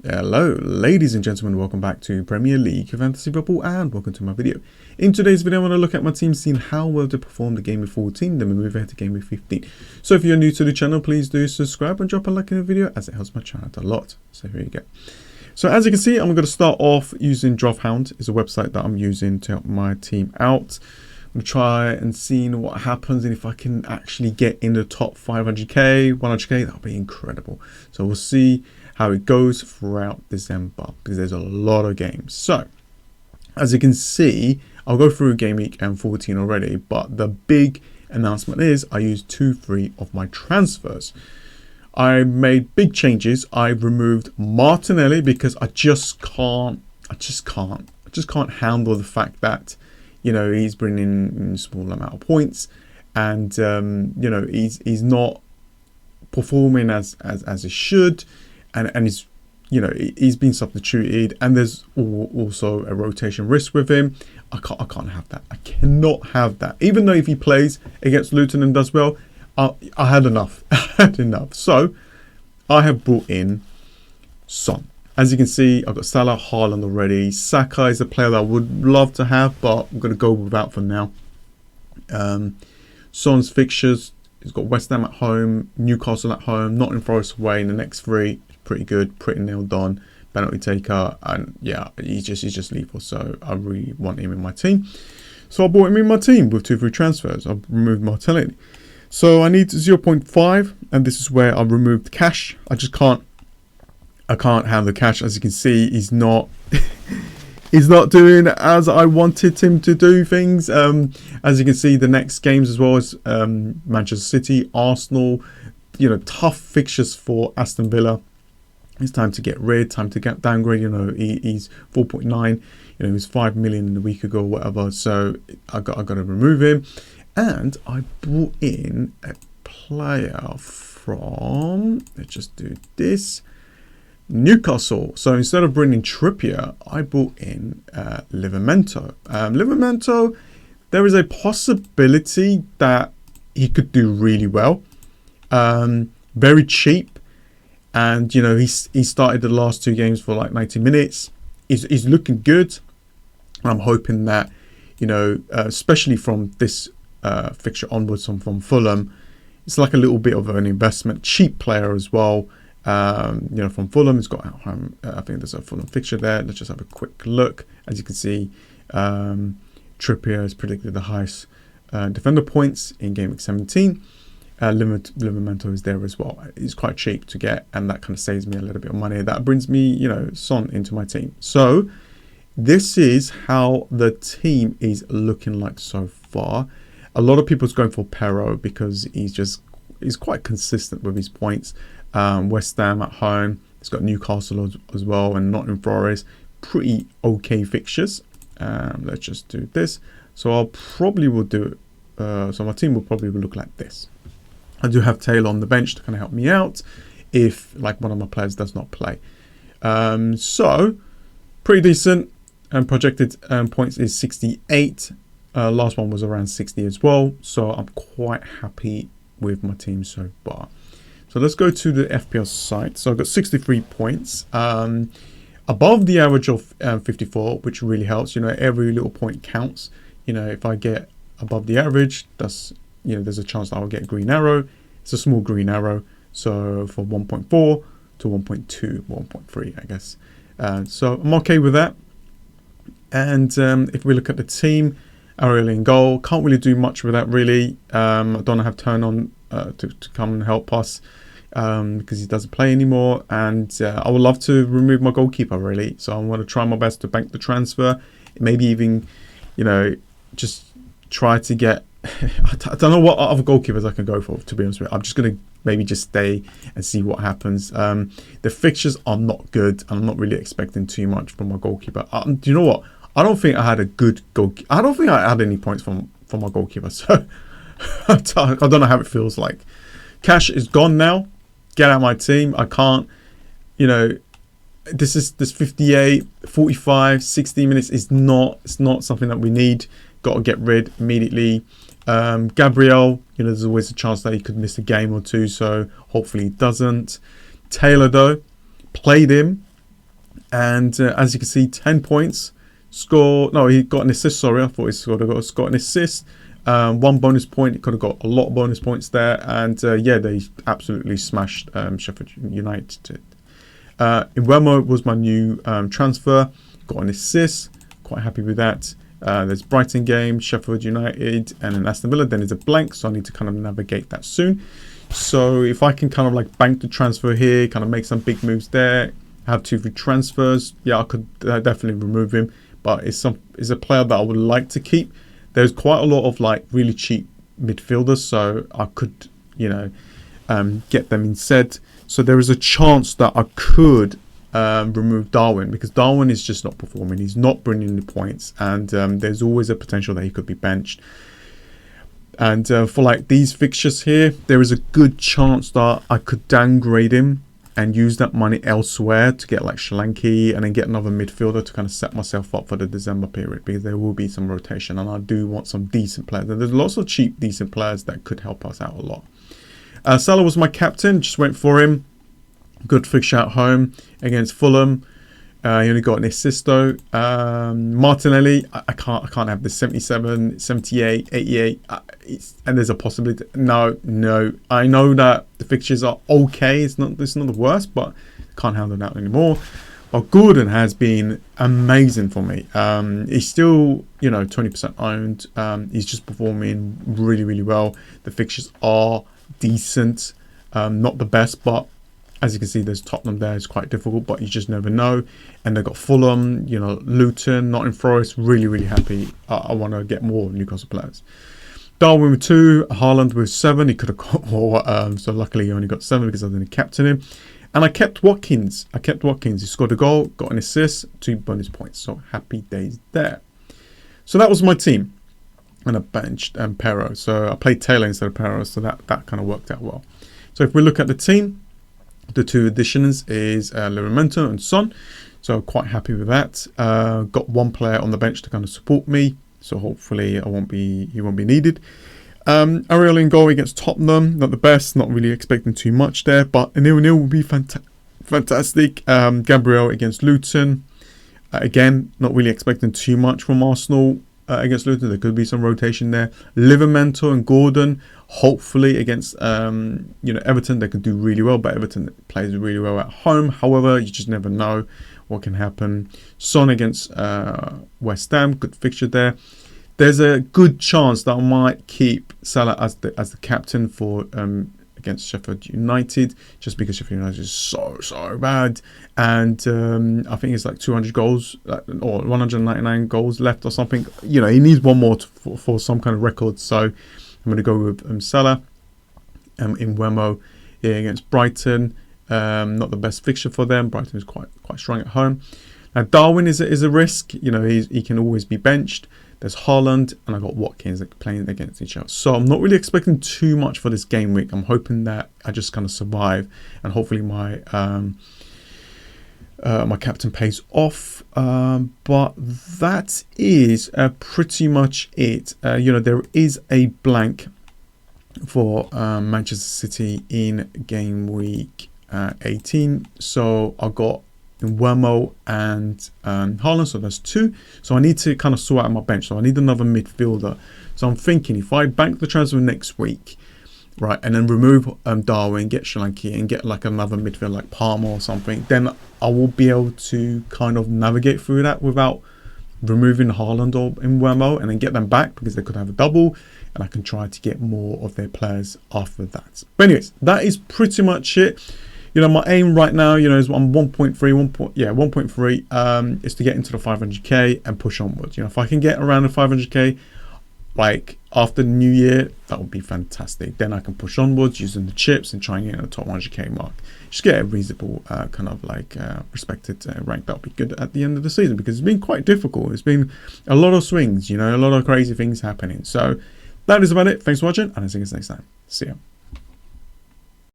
Hello ladies and gentlemen, welcome back to Premier League Fantasy Football and welcome to my video. In today's video I want to look at my team, seeing how well they performed the Gameweek 14, then we move ahead to Gameweek 15. So if you're new to the channel, please do subscribe and drop a like in the video as it helps my channel out a lot. So here you go. So as you can see, I'm going to start off using Drawhound. It's a website that I'm using to help my team out. I'm going to try and see what happens, and if I can actually get in the top 500k, 100k, that'll be incredible. So we'll see how it goes throughout December because there's a lot of games. So as you can see, I'll go through game week and 14 already, but the big announcement is I used 2-3 of my transfers. I made big changes. I removed Martinelli because I just can't handle the fact that, you know, he's bringing in a small amount of points, and you know, he's not performing as he should. And he's, you know, he's been substituted, and there's also a rotation risk with him. I can't have that. I cannot have that. Even though if he plays against Luton and does well, I had enough. I had enough. So I have brought in Son. As you can see, I've got Salah, Haaland already. Saka is a player that I would love to have, but I'm going to go without for now. Son's fixtures, he's got West Ham at home, Newcastle at home, Nottingham Forest away in the next three. Pretty good, pretty nailed on. Penalty taker, and yeah, he's just lethal. So I really want him in my team. So I brought him in my team with 2 free transfers. I've removed Martinelli. So I need 0.5, and this is where I've removed cash. I can't handle the cash. As you can see, he's not he's not doing as I wanted him to do things. As you can see, the next games as well as Manchester City, Arsenal, you know, tough fixtures for Aston Villa. It's time to get rid, time to get downgrade. You know, he's 4.9. You know, he was 5 million a week ago or whatever. So I got to remove him. And I brought in a player from, let's just do this, Newcastle. So instead of bringing Trippier, I brought in Livramento. Livramento, there is a possibility that he could do really well. Very cheap. And, you know, he started the last 2 games for like 90 minutes. He's looking good. I'm hoping that, you know, especially from this fixture onwards from Fulham, it's like a little bit of an investment. Cheap player as well. You know, from Fulham, he's got, I think there's a Fulham fixture there. Let's just have a quick look. As you can see, Trippier has predicted the highest defender points in Gameweek 17. Livramento is there as well. It's quite cheap to get, and that kind of saves me a little bit of money. That brings me, you know, Son into my team. So this is how the team is looking like so far. A lot of people's going for Pero because he's quite consistent with his points. West Ham at home. He's got Newcastle as well, and Nottingham Forest. Pretty okay fixtures. Let's just do this. So I'll probably will do. So my team will probably look like this. I do have Taylor on the bench to kind of help me out if like one of my players does not play. So pretty decent. And projected points is 68. Last one was around 60 as well. So I'm quite happy with my team so far. So let's go to the FPL site. So I've got 63 points. Above the average of 54, which really helps. You know, every little point counts. You know, if I get above the average, that's, you know, there's a chance that I'll get a green arrow. It's a small green arrow. So from 1.4 to 1.2, 1.3, I guess. So I'm okay with that. And if we look at the team, Ariel in goal, can't really do much with that really. I don't have Turn on to come and help us because he doesn't play anymore. And I would love to remove my goalkeeper really. So I'm going to try my best to bank the transfer. Maybe even, you know, just try to get, I don't know what other goalkeepers I can go for, to be honest with you. I'm just going to maybe just stay and see what happens. The fixtures are not good, and I'm not really expecting too much from my goalkeeper. Do you know what? I don't think I had a good goalkeeper. I don't think I had any points from my goalkeeper. So I don't know how it feels like. Cash is gone now. Get out of my team. I can't, you know, this 58, 45, 60 minutes is not, it's not something that we need. Got to get rid immediately. Gabriel, you know, there's always a chance that he could miss a game or two, so hopefully he doesn't. Taylor though, played him, And as you can see, 10 points. No, he got an assist, sorry. I thought he got an assist. 1 bonus point. He could have got a lot of bonus points there. And yeah, they absolutely smashed Sheffield United. Iwemo was my new transfer. Got an assist. Quite happy with that. There's Brighton game, Sheffield United, and then Aston Villa. Then there's a blank, so I need to kind of navigate that soon. So if I can kind of like bank the transfer here, kind of make some big moves there, have 2 free transfers, yeah, I could definitely remove him. But it's a player that I would like to keep. There's quite a lot of like really cheap midfielders, so I could, you know, get them instead. So there is a chance that I could remove Darwin, because Darwin is just not performing. He's not bringing the points, and there's always a potential that he could be benched. And for like these fixtures here, there is a good chance that I could downgrade him and use that money elsewhere to get like Solanke and then get another midfielder to kind of set myself up for the December period, because there will be some rotation and I do want some decent players. And there's lots of cheap, decent players that could help us out a lot. Salah was my captain, just went for him. Good fixture at home against Fulham. He only got an assist though. Martinelli, I can't have the 77, 78, 88. And there's a possibility. No. I know that the fixtures are okay. It's not the worst, but can't handle that anymore. But Gordon has been amazing for me. He's still, 20% owned. He's just performing really, really well. The fixtures are decent. Not the best, but as you can see, there's Tottenham there. It's quite difficult, but you just never know. And they've got Fulham, Luton, Nottingham Forest. Really, really happy. I want to get more Newcastle players. Darwin with 2, Haaland with 7. He could have got more, so luckily he only got 7 because I didn't captain him. And I kept Watkins. He scored a goal, got an assist, 2 bonus points. So happy days there. So that was my team. And I benched Pero. So I played Taylor instead of Pero, so that kind of worked out well. So if we look at the team, the 2 additions is Livramento and Son. So quite happy with that. Got 1 player on the bench to kind of support me. So hopefully he won't be needed. Ariel in goal against Tottenham. Not the best. Not really expecting too much there. But a 0-0 will be fantastic. Gabriel against Luton. Again, not really expecting too much from Arsenal. Against Luton, there could be some rotation there. Livramento and Gordon, hopefully against Everton, they could do really well, but Everton plays really well at home. However, you just never know what can happen. Son against West Ham, good fixture there. There's a good chance that I might keep Salah as the captain for against Sheffield United, just because Sheffield United is so bad, and I think it's like 200 goals or 199 goals left or something. He needs 1 more for some kind of record. So I'm going to go with Salah in Wemo against Brighton. Not the best fixture for them. Brighton is quite strong at home. Now Darwin is a risk. He can always be benched. There's Haaland, and I got Watkins playing against each other. So I'm not really expecting too much for this game week. I'm hoping that I just kind of survive, and hopefully my my captain pays off. But that is pretty much it. There is a blank for Manchester City in game week 18. So I got Wemo and Haaland, so that's 2. So I need to kind of sort out my bench. So I need another midfielder. So I'm thinking if I bank the transfer next week, right, and then remove Darwin, get Solanke, and get like another midfielder like Palmer or something, then I will be able to kind of navigate through that without removing Haaland or Wemo, and then get them back because they could have a double, and I can try to get more of their players after that. But anyways, that is pretty much it. My aim right now, is I'm 1.3, is to get into the 500k and push onwards. If I can get around the 500k, like after the new year, that would be fantastic. Then I can push onwards using the chips and try and get in the top 100k mark. Just get a reasonable kind of like respected rank. That would be good at the end of the season, because it's been quite difficult. It's been a lot of swings, a lot of crazy things happening. So that is about it. Thanks for watching, and I'll see you guys next time. See ya.